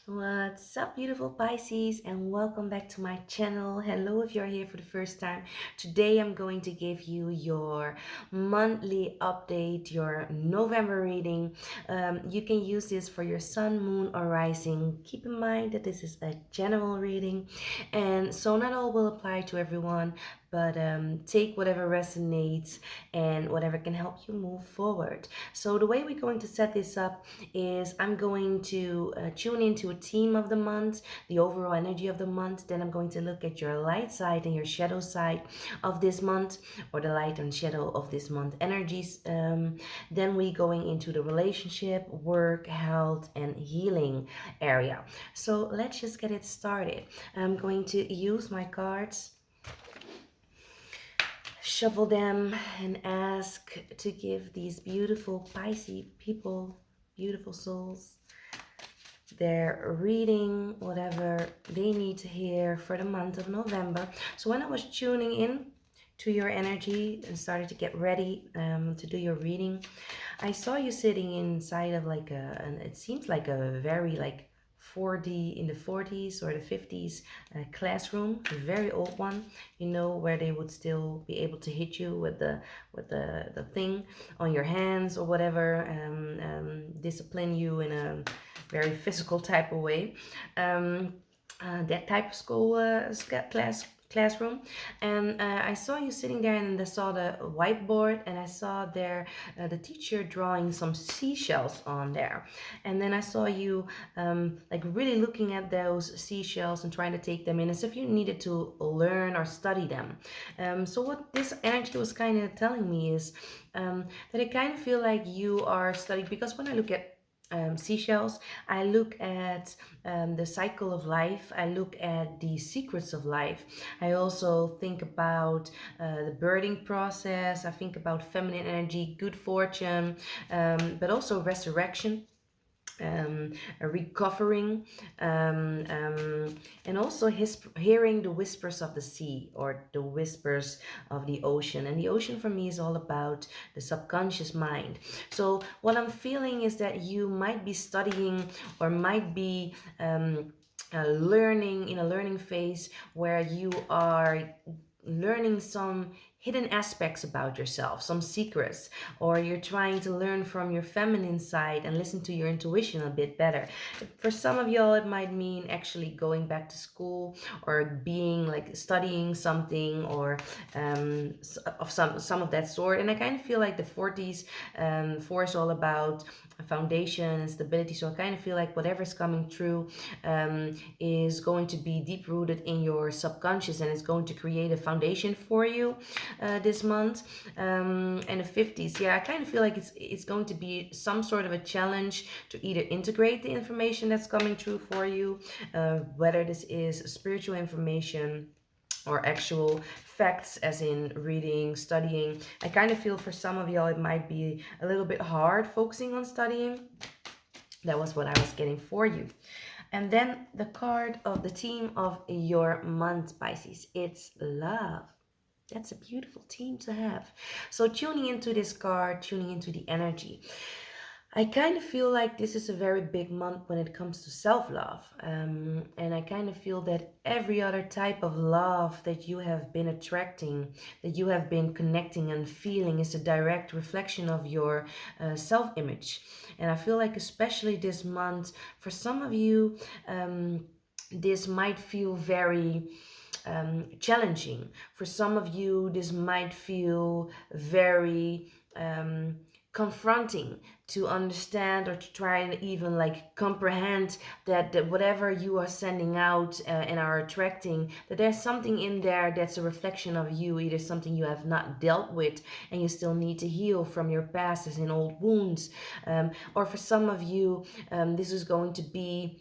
What's up, beautiful Pisces, and welcome back to my channel. Hello, if you're here for the first time. Today, I'm going to give you your monthly update, your November reading. You can use this for your sun, moon, or rising. Keep in mind that this is a general reading, and so not all will apply to everyone, but take whatever resonates and whatever can help you move forward. So, the way we're going to set this up is I'm going to tune into a theme of the month, the overall energy of the month. Then I'm going to look at your light side and your shadow side of this month, or the light and shadow of this month energies. Then we going into the relationship, work, health, and healing area. So let's just get it started. I'm going to use my cards, shuffle them, and ask to give these beautiful Pisces people, beautiful souls, their reading, whatever they need to hear for the month of November. So when I was tuning in to your energy and started to get ready to do your reading, I saw you sitting inside of like and it seems like a very like 40 in the 40s or the 50s classroom, a very old one, where they would still be able to hit you with the thing on your hands or whatever, discipline you in a very physical type of way. That type of school classroom, and I saw you sitting there, and I saw the whiteboard, and I saw there the teacher drawing some seashells on there, and then I saw you like really looking at those seashells and trying to take them in as if you needed to learn or study them. So what this energy was kind of telling me is that I kind of feel like you are studying, because when I look at seashells, I look at the cycle of life, I look at the secrets of life. I also think about the birthing process, I think about feminine energy, good fortune, but also resurrection, recovering, and also hearing the whispers of the sea or the whispers of the ocean. And the ocean for me is all about the subconscious mind. So what I'm feeling is that you might be studying or might be learning in a learning phase where you are learning some hidden aspects about yourself, some secrets, or you're trying to learn from your feminine side and listen to your intuition a bit better. For some of y'all, it might mean actually going back to school or being like studying something or of some of that sort. And I kind of feel like the 40s for is all about foundation and stability. So I kind of feel like whatever's coming through is going to be deep rooted in your subconscious, and it's going to create a foundation for you this month. And the 50s, yeah, I kind of feel like it's going to be some sort of a challenge to either integrate the information that's coming through for you, whether this is spiritual information or actual facts, as in reading, studying. I kind of feel for some of y'all it might be a little bit hard focusing on studying. That was what I was getting for you. And then the card of the theme of your month, Pisces, it's love. That's a beautiful theme to have. So tuning into this card, tuning into the energy, I kind of feel like this is a very big month when it comes to self-love. And I kind of feel that every other type of love that you have been attracting, that you have been connecting and feeling, is a direct reflection of your self-image. And I feel like especially this month, for some of you, this might feel very challenging. For some of you, this might feel very confronting to understand or to try and even like comprehend that whatever you are sending out and are attracting, that there's something in there that's a reflection of you, either something you have not dealt with and you still need to heal from your past, as in old wounds, or for some of you, this is going to be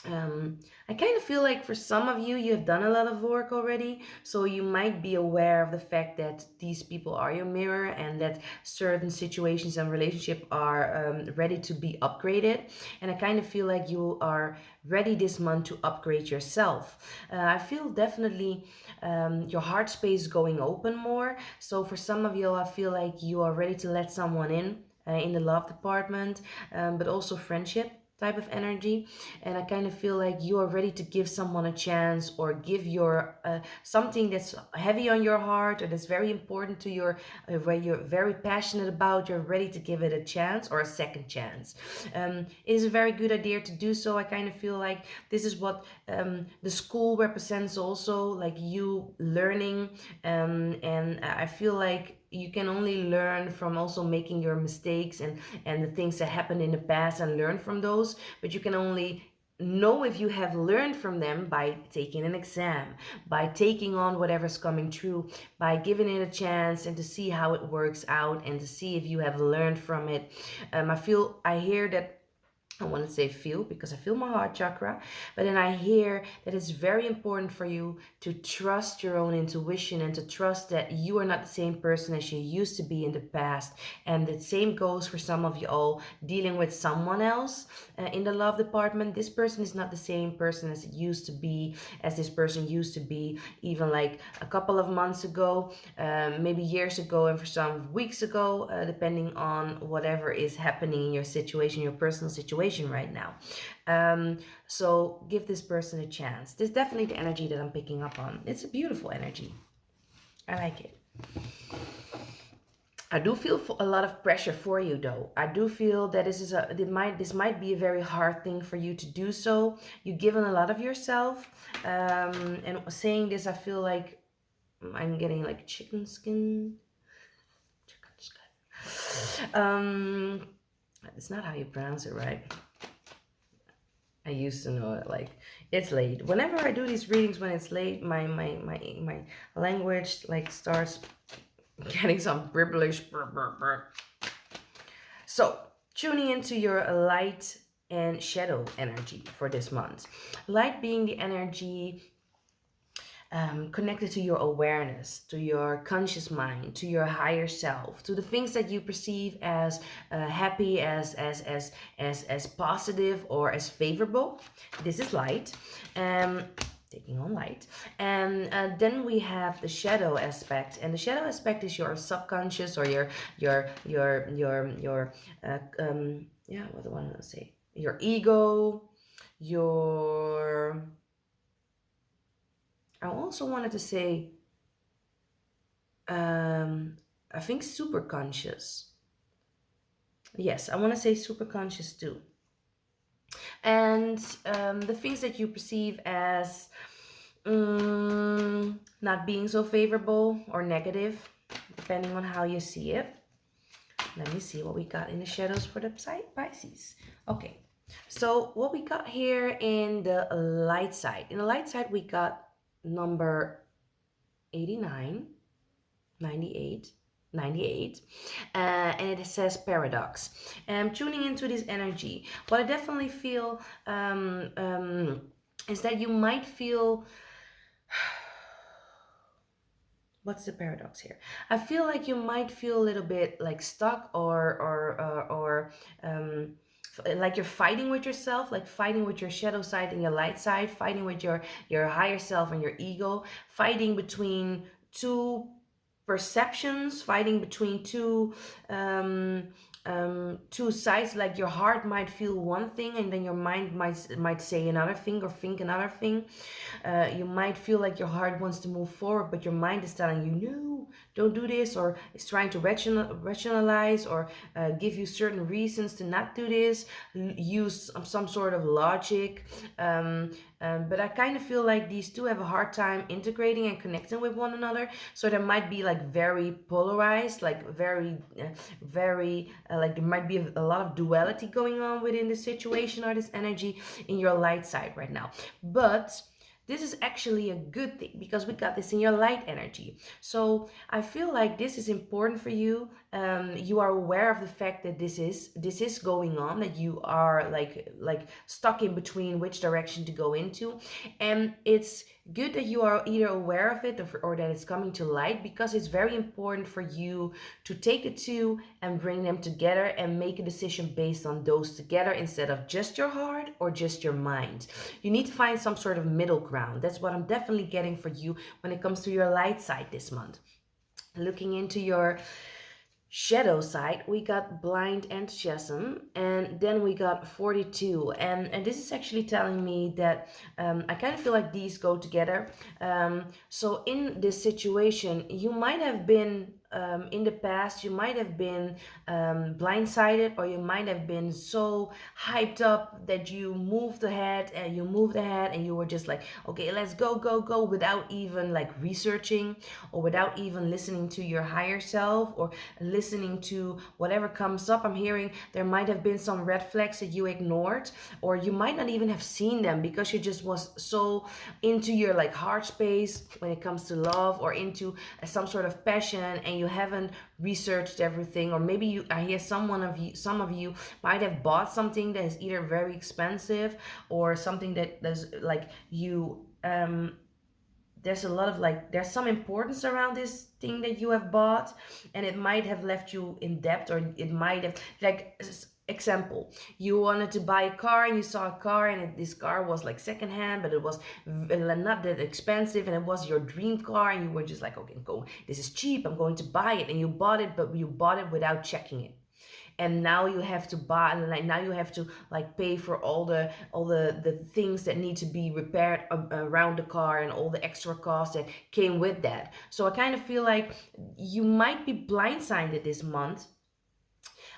I kind of feel like for some of you, you have done a lot of work already. So you might be aware of the fact that these people are your mirror and that certain situations and relationship are ready to be upgraded. And I kind of feel like you are ready this month to upgrade yourself. I feel definitely your heart space going open more. So for some of you, I feel like you are ready to let someone in the love department, but also friendship. type of energy, and I kind of feel like you are ready to give someone a chance, or give your something that's heavy on your heart, or that's very important to your where you're very passionate about. You're ready to give it a chance, or a second chance. It is a very good idea to do so. I kind of feel like this is what the school represents also, like you learning, and I feel like you can only learn from also making your mistakes, and the things that happened in the past, and learn from those. But you can only know if you have learned from them by taking an exam, by taking on whatever's coming true, by giving it a chance, and to see how it works out, and to see if you have learned from it. I hear that, I want to say feel, because I feel my heart chakra, but then I hear that it's very important for you to trust your own intuition, and to trust that you are not the same person as you used to be in the past. And the same goes for some of you all dealing with someone else in the love department. This person is not the same person as it used to be, as this person used to be, even like a couple of months ago, maybe years ago, and for some weeks ago, depending on whatever is happening in your situation, your personal situation right now. So give this person a chance. This is definitely the energy that I'm picking up on. It's a beautiful energy. I like it. I do feel a lot of pressure for you, though. I do feel that this might be a very hard thing for you to do. So you've given a lot of yourself, and saying this, I feel like I'm getting like chicken skin. It's not how you pronounce it, right? I used to know it. Like, it's late. Whenever I do these readings when it's late, my language like starts getting some bribblish. So tuning into your light and shadow energy for this month. Light being the energy connected to your awareness, to your conscious mind, to your higher self, to the things that you perceive as happy, as positive, or as favorable. This is light. Taking on light. And then we have the shadow aspect, and the shadow aspect is your subconscious, or yeah, what do I want to say, your ego, your, I also wanted to say, I think super conscious. Yes, I want to say super conscious too. And the things that you perceive as not being so favorable or negative, depending on how you see it. Let me see what we got in the shadows for the Pisces. Okay, so what we got here in the light side. In the light side, we got number 89, 98, 98, and it says paradox. And I'm tuning into this energy. What I definitely feel is that you might feel, what's the paradox here? I feel like you might feel a little bit like stuck, or like you're fighting with yourself, like fighting with your shadow side and your light side, fighting with your higher self and your ego, fighting between two perceptions, fighting between two sides. Like your heart might feel one thing, and then your mind might say another thing, or think another thing. You might feel like your heart wants to move forward, but your mind is telling you, no, don't do this, or is trying to rationalize, or give you certain reasons to not do this, use some sort of logic. But I kind of feel like these two have a hard time integrating and connecting with one another. So there might be like very polarized, like very, like there might be a lot of duality going on within this situation, or this energy in your light side right now. But this is actually a good thing, because we got this in your light energy. So I feel like this is important for you. You are aware of the fact that this is going on, that you are like stuck in between which direction to go into, and it's good that you are either aware of it, or that it's coming to light, because it's very important for you to take the two and bring them together, and make a decision based on those together, instead of just your heart or just your mind. You need to find some sort of middle ground. That's what I'm definitely getting for you when it comes to your light side this month. Looking into your shadow side, we got blind enthusiasm, and then we got 42. And this is actually telling me that I kind of feel like these go together. So in this situation, you might have been in the past, you might have been blindsided, or you might have been so hyped up that you moved ahead and you were just like, okay, let's go, go, go, without even like researching, or without even listening to your higher self, or listening to whatever comes up. I'm hearing there might have been some red flags that you ignored, or you might not even have seen them because you just was so into your like heart space when it comes to love, or into some sort of passion, and you haven't researched everything. Or maybe I hear some of you might have bought something that is either very expensive, or something that's like you there's a lot of like there's some importance around this thing that you have bought, and it might have left you in debt, or it might have like example, you wanted to buy a car and you saw a car, and this car was like secondhand, but it was not that expensive, and it was your dream car, and you were just like, okay, go, this is cheap, I'm going to buy it, and you bought it, but you bought it without checking it. And now you have to buy, like now you have to like pay for all the things that need to be repaired around the car, and all the extra costs that came with that. So I kind of feel like you might be blindsided this month.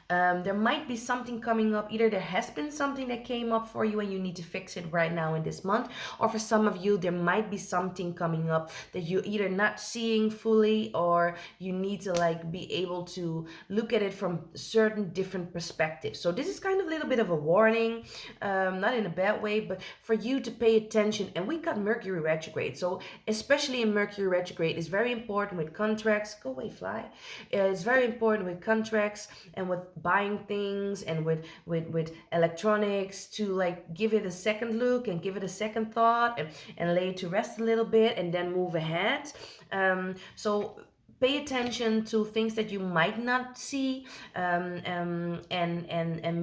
There might be something coming up. Either there has been something that came up for you and you need to fix it right now in this month, or for some of you, there might be something coming up that you're either not seeing fully, or you need to like be able to look at it from certain different perspectives. So this is kind of a little bit of a warning, not in a bad way, but for you to pay attention. And we got Mercury retrograde. So especially in Mercury retrograde, it's very important with contracts. Go away, fly. It's very important with contracts and with buying things, and with electronics, to like give it a second look and give it a second thought, and lay it to rest a little bit, and then move ahead. So pay attention to things that you might not see, and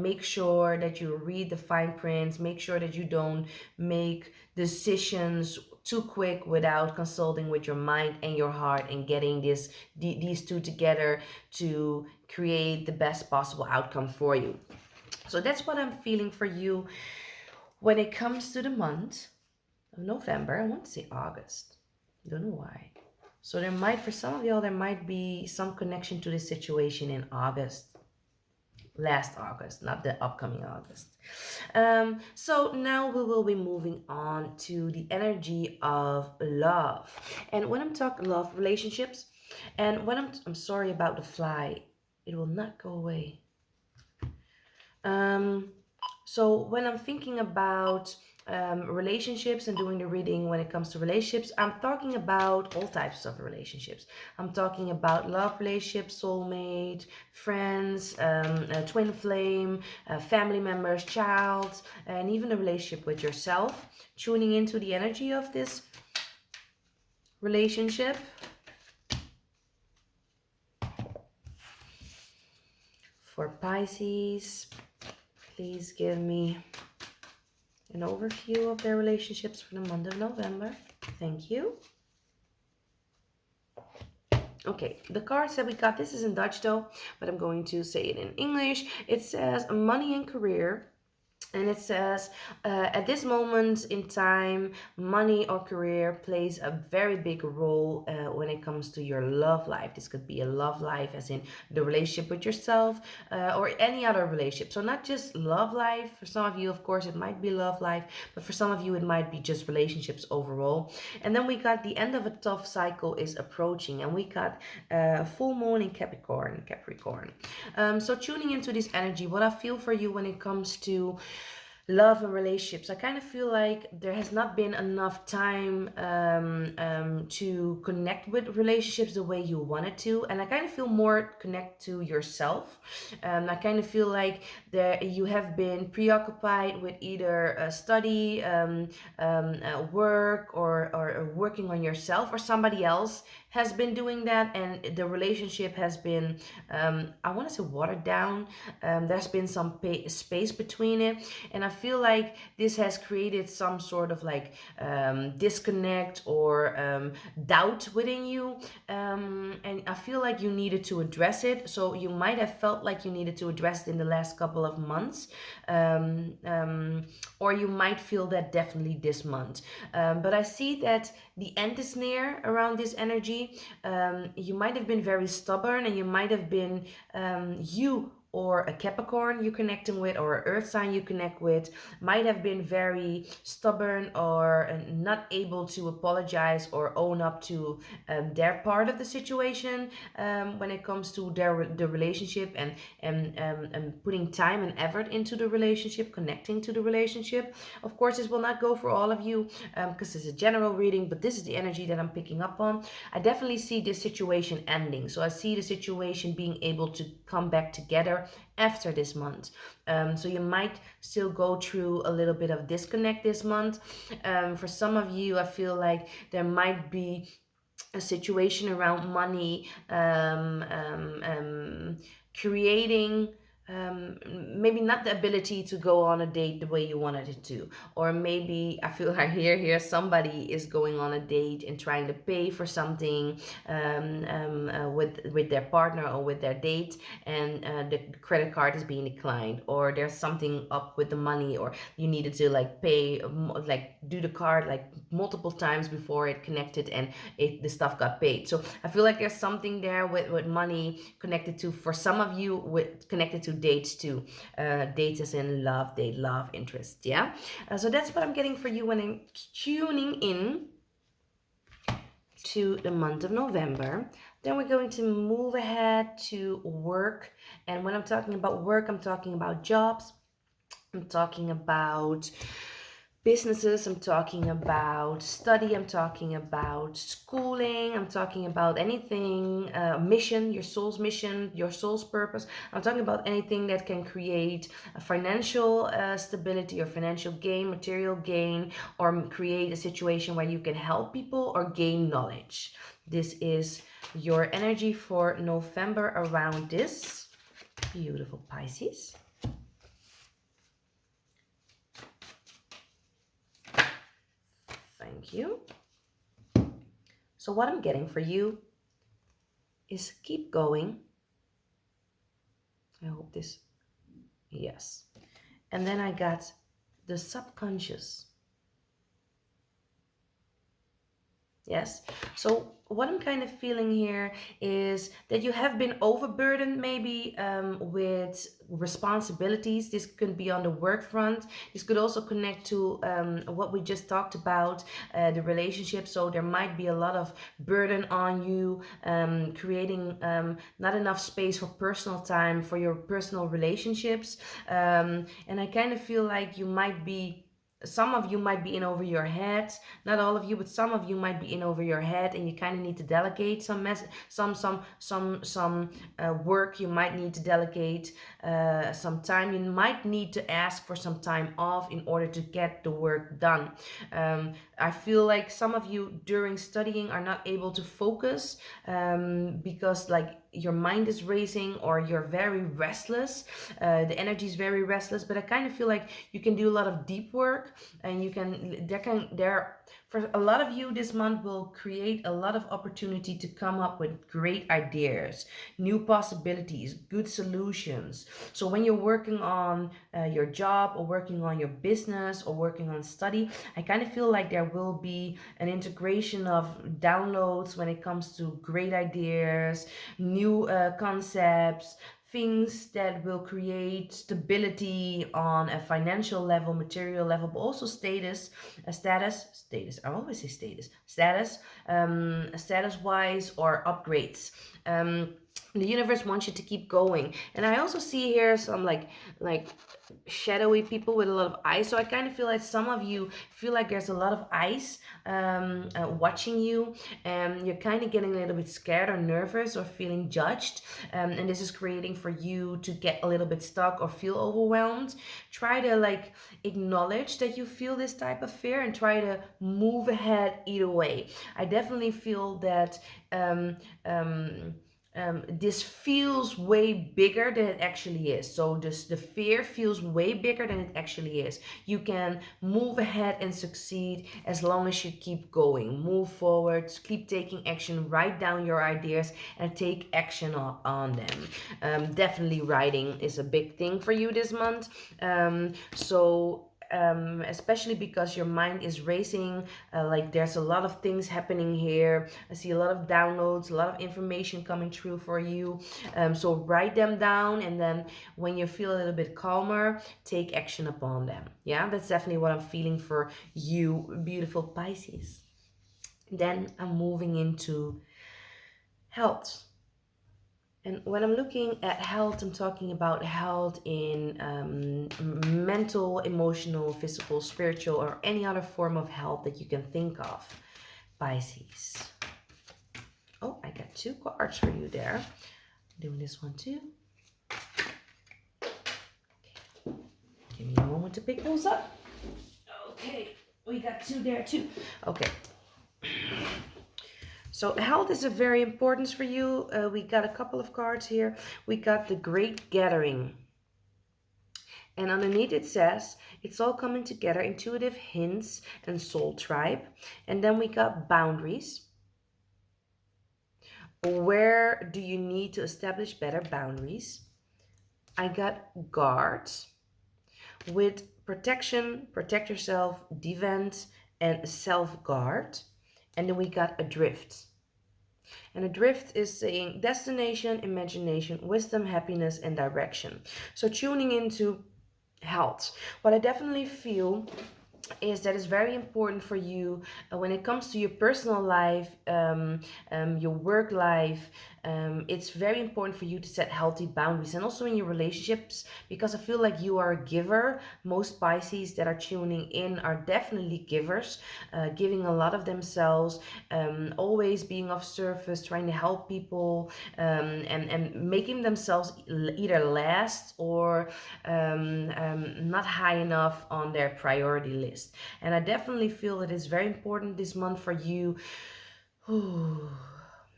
make sure that you read the fine prints. Make sure that you don't make decisions too quick without consulting with your mind and your heart, and getting these two together to create the best possible outcome for you. So that's what I'm feeling for you when it comes to the month of November. I want to say August. Don't know why. So there might, for some of y'all, there might be some connection to this situation in August. Last August, not the upcoming August. So now we will be moving on to the energy of love. And when I'm talking love, relationships, and when I'm sorry about the fly, it will not go away. Um, so when I'm thinking about relationships and doing the reading, when it comes to relationships, I'm talking about all types of relationships. I'm talking about love relationships, soulmate, friends, twin flame, family members, child, and even a relationship with yourself. Tuning into the energy of this relationship. For Pisces, please give me an overview of their relationships for the month of November. Thank you. Okay, the cards that we got, this is in Dutch though, but I'm going to say it in English. It says money and career. And it says, at this moment in time, money or career plays a very big role when it comes to your love life. This could be a love life as in the relationship with yourself, or any other relationship. So not just love life. For some of you, of course, it might be love life. But for some of you, it might be just relationships overall. And then we got the end of a tough cycle is approaching. And we got full moon in Capricorn. So tuning into this energy, what I feel for you when it comes to love and relationships, I kind of feel like there has not been enough time to connect with relationships the way you wanted to, and I kind of feel more connect to yourself. I kind of feel like there you have been preoccupied with either study, work, or working on yourself, or somebody else has been doing that, and the relationship has been, I want to say, watered down. There's been some space between it, and I feel like this has created some sort of like disconnect or doubt within you. And I feel like you needed to address it. So you might have felt like you needed to address it in the last couple of months. Um, um, or you might feel that definitely this month. But I see that the end is near around this energy. You might have been very stubborn, and you might have been you or a Capricorn you're connecting with, or an Earth sign you connect with, might have been very stubborn or not able to apologize or own up to their part of the situation when it comes to the relationship, and putting time and effort into the relationship, connecting to the relationship. Of course, this will not go for all of you because it's a general reading, but this is the energy that I'm picking up on. I definitely see this situation ending. So I see the situation being able to come back together after this month. So you might still go through a little bit of disconnect this month. For some of you, I feel like there might be a situation around money, creating maybe not the ability to go on a date the way you wanted it to, or maybe I feel like here somebody is going on a date and trying to pay for something with their partner or with their date, and the credit card is being declined, or there's something up with the money, or you needed to like pay like do the card like multiple times before it connected and the stuff got paid. So I feel like there's something there with money connected to, for some of you, with connected to dates too. Dates as in love, date, love, interest. Yeah. So that's what I'm getting for you when I'm tuning in to the month of November. Then we're going to move ahead to work. And when I'm talking about work, I'm talking about jobs. I'm talking about businesses, I'm talking about study, I'm talking about schooling, I'm talking about anything, mission, your soul's mission, your soul's purpose. I'm talking about anything that can create a financial stability or financial gain, material gain, or create a situation where you can help people or gain knowledge. This is your energy for November around this. Beautiful Pisces. Thank you. So what I'm getting for you is keep going. I hope this, yes. And then I got the subconscious. Yes. So what I'm kind of feeling here is that you have been overburdened maybe with responsibilities. This could be on the work front. This could also connect to what we just talked about, the relationship. So there might be a lot of burden on you, creating not enough space for personal time, for your personal relationships. And I kind of feel like you might be, some of you might be in over your head, not all of you, but some of you might be in over your head, and you kind of need to delegate some work. You might need to delegate some time. You might need to ask for some time off in order to get the work done. I feel like some of you during studying are not able to focus because like your mind is racing, or you're very restless. The energy is very restless, but I kind of feel like you can do a lot of deep work, and you can there for a lot of you this month will create a lot of opportunity to come up with great ideas, new possibilities, good solutions. So when you're working on your job, or working on your business, or working on study, I kind of feel like there will be an integration of downloads when it comes to great ideas, new concepts, things that will create stability on a financial level, material level, but also status, I always say status wise, or upgrades. The universe wants you to keep going. And I also see here some like shadowy people with a lot of eyes. So I kind of feel like some of you feel like there's a lot of eyes watching you, and you're kind of getting a little bit scared or nervous or feeling judged. And this is creating for you to get a little bit stuck or feel overwhelmed. Try to like acknowledge that you feel this type of fear, and try to move ahead either way. I definitely feel that this feels way bigger than it actually is. So this the fear feels way bigger than it actually is. You can move ahead and succeed as long as you keep going, move forward, keep taking action, write down your ideas and take action on them. Definitely writing is a big thing for you this month. Especially because your mind is racing, like there's a lot of things happening here. I see a lot of downloads, a lot of information coming through for you. So write them down, and then when you feel a little bit calmer, take action upon them. Yeah, that's definitely what I'm feeling for you, beautiful Pisces. Then I'm moving into health. And when I'm looking at health, I'm talking about health in mental, emotional, physical, spiritual, or any other form of health that you can think of. Pisces. Oh, I got two cards for you there. Doing this one too. Okay. Give me a moment to pick those up. Okay, we got two there too. Okay. So health is a very important for you. We got a couple of cards here. We got the Great Gathering. And underneath it says, it's all coming together, intuitive hints and soul tribe. And then we got boundaries. Where do you need to establish better boundaries? I got guards with protection, protect yourself, defend, and self-guard. And then we got adrift. And adrift is saying destination, imagination, wisdom, happiness, and direction. So tuning into health. What I definitely feel is that it's very important for you when it comes to your personal life, your work life. It's very important for you to set healthy boundaries, and also in your relationships, because I feel like you are a giver. Most Pisces that are tuning in are definitely givers, giving a lot of themselves, always being of service, trying to help people, and making themselves either last or not high enough on their priority list. And I definitely feel that it's very important this month for you.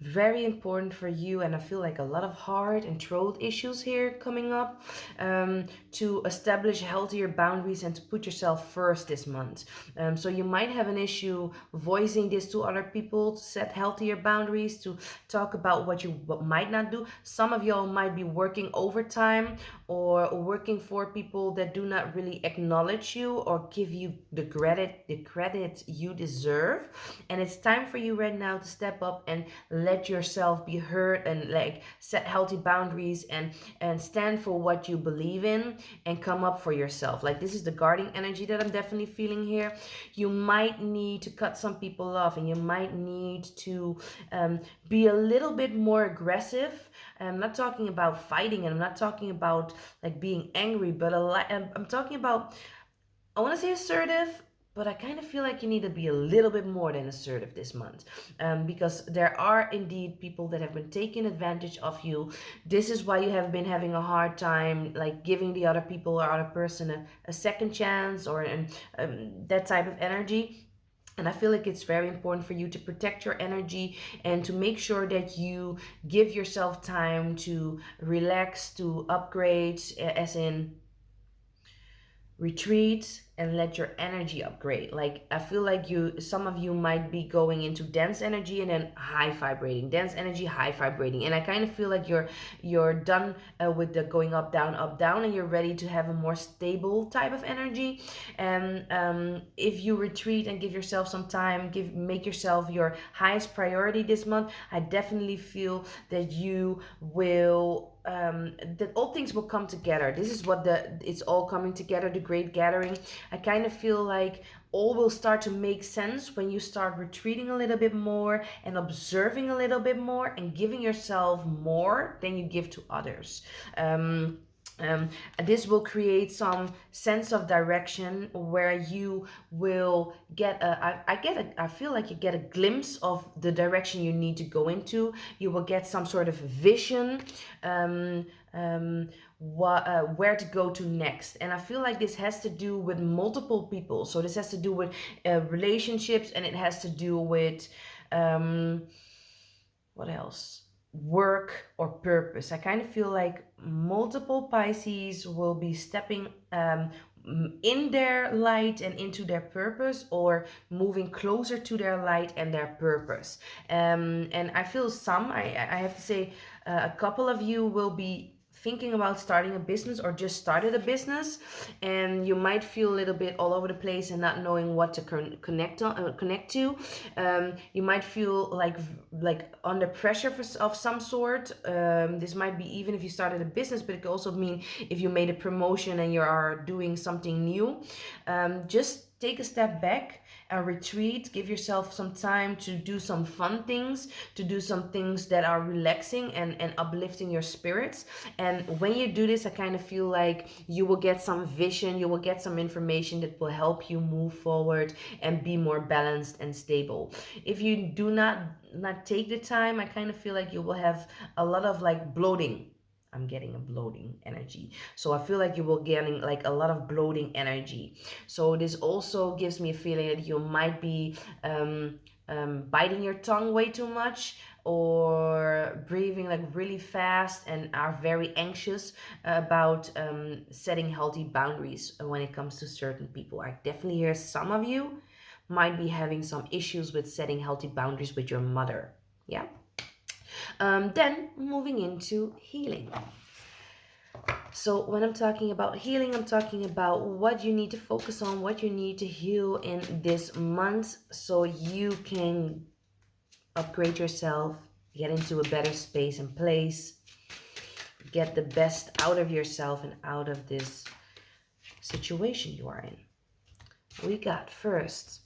Very important for you, and I feel like a lot of heart and throat issues here coming up, to establish healthier boundaries and to put yourself first this month. So you might have an issue voicing this to other people, to set healthier boundaries, to talk about what might not do. Some of y'all might be working overtime or working for people that do not really acknowledge you or give you the credit you deserve. And it's time for you right now to step up and let yourself be heard, and like set healthy boundaries, and stand for what you believe in, and come up for yourself. Like, this is the guarding energy that I'm definitely feeling here. You might need to cut some people off, and you might need to be a little bit more aggressive. I'm not talking about fighting, and I'm not talking about like being angry, but I'm talking about, I want to say assertive, but I kind of feel like you need to be a little bit more than assertive this month, because there are indeed people that have been taking advantage of you. This is why you have been having a hard time, like giving the other people or other person a second chance, or that type of energy. And I feel like it's very important for you to protect your energy and to make sure that you give yourself time to relax, to upgrade, as in retreat, and let your energy upgrade. Like, I feel like some of you might be going into dense energy and then high vibrating, dense energy, high vibrating. And I kind of feel like you're done with the going up down, and you're ready to have a more stable type of energy. And if you retreat and give yourself some time, make yourself your highest priority this month, I definitely feel that you will, that all things will come together. This is what it's all coming together, the Great Gathering. I kind of feel like all will start to make sense when you start retreating a little bit more, and observing a little bit more, and giving yourself more than you give to others. Um, this will create some sense of direction where you will get I feel like you get a glimpse of the direction you need to go into. You will get some sort of vision, um, where to go to next. And I feel like this has to do with multiple people. So this has to do with relationships, and it has to do with, what else? work or purpose. I kind of feel like multiple Pisces will be stepping in their light and into their purpose, or moving closer to their light and their purpose. And I feel I have to say, a couple of you will be thinking about starting a business or just started a business, and you might feel a little bit all over the place and not knowing what to connect to. You might feel like under pressure of some sort. This might be even if you started a business, but it could also mean if you made a promotion and you are doing something new. Just take a step back and retreat. Give yourself some time to do some fun things, to do some things that are relaxing and uplifting your spirits. And when you do this, I kind of feel like you will get some vision, you will get some information that will help you move forward and be more balanced and stable. If you do not take the time, I kind of feel like you will have a lot of like bloating. I'm getting a bloating energy. So I feel like you will getting like a lot of bloating energy. So this also gives me a feeling that you might be biting your tongue way too much, or breathing like really fast, and are very anxious about setting healthy boundaries when it comes to certain people. I definitely hear some of you might be having some issues with setting healthy boundaries with your mother. Yeah. Then moving into healing. So when I'm talking about healing, I'm talking about what you need to focus on, what you need to heal in this month, so you can upgrade yourself, get into a better space and place, get the best out of yourself and out of this situation you are in. We got first,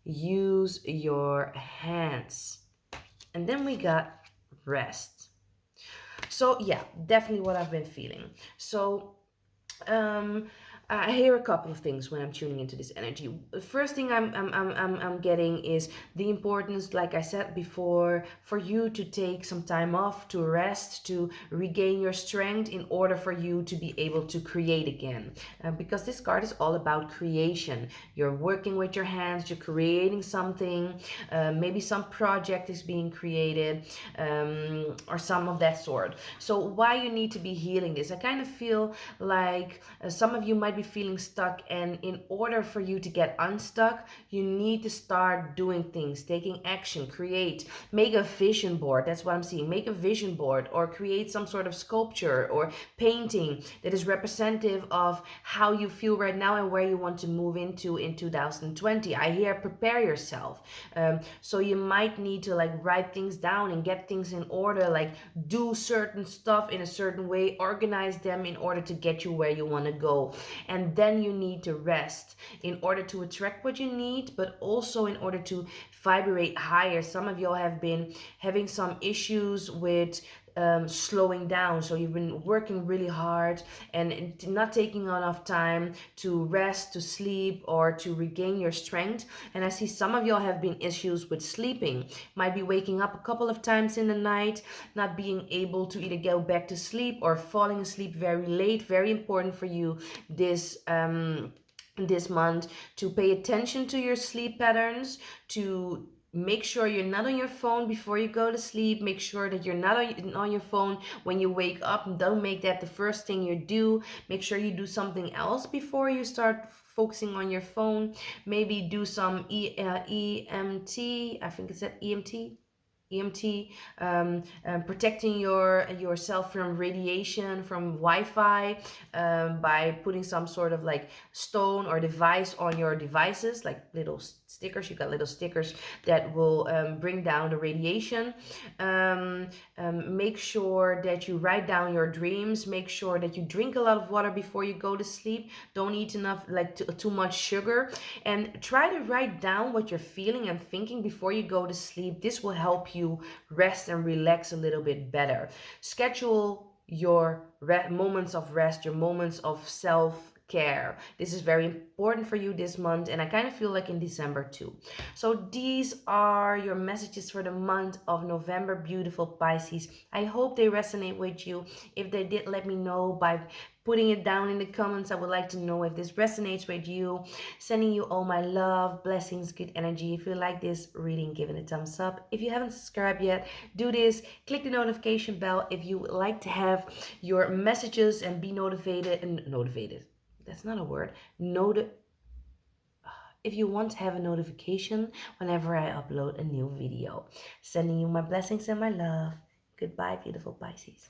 use your hands. And then we got rest. So yeah, definitely what I've been feeling. So um I hear a couple of things when I'm tuning into this energy. The first thing I'm getting is the importance, like I said before, for you to take some time off, to rest, to regain your strength in order for you to be able to create again. Because this card is all about creation. You're working with your hands, you're creating something, maybe some project is being created, or some of that sort. So why you need to be healing this? I kind of feel like some of you might be feeling stuck, and in order for you to get unstuck, you need to start doing things, taking action, create, make a vision board. That's what I'm seeing. Make a vision board, or create some sort of sculpture or painting that is representative of how you feel right now and where you want to move into in 2020. I hear prepare yourself. So you might need to like write things down and get things in order, like do certain stuff in a certain way, organize them in order to get you where you want to go. And then you need to rest in order to attract what you need, but also in order to vibrate higher. Some of y'all have been having some issues with slowing down. So you've been working really hard and not taking enough time to rest, to sleep, or to regain your strength. And I see some of y'all have been issues with sleeping. Might be waking up a couple of times in the night, not being able to either go back to sleep or falling asleep very late. Very important for you this month to pay attention to your sleep patterns, to make sure you're not on your phone before you go to sleep. Make sure that you're not on your phone when you wake up. Don't make that the first thing you do. Make sure you do something else before you start focusing on your phone. Maybe do some EMT. I think it's at EMT, protecting yourself from radiation, from Wi-Fi, by putting some sort of like stone or device on your devices, like little stickers. You got little stickers that will bring down the radiation. Make sure that you write down your dreams. Make sure that you drink a lot of water before you go to sleep. Don't eat enough, like too much sugar, and try to write down what you're feeling and thinking before you go to sleep. This will help you rest and relax a little bit better. Schedule your moments of rest, your moments of self care. This is very important for you this month, and I kind of feel like in December too. So these are your messages for the month of November, beautiful Pisces. I hope they resonate with you. If they did, let me know by putting it down in the comments. I would like to know if this resonates with you. Sending you all my love, blessings, good energy. If you like this reading, give it a thumbs up. If you haven't subscribed yet, do this. Click the notification bell if you would like to have your messages and be notified. That's not a word. If you want to have a notification whenever I upload a new video. Sending you my blessings and my love. Goodbye, beautiful Pisces.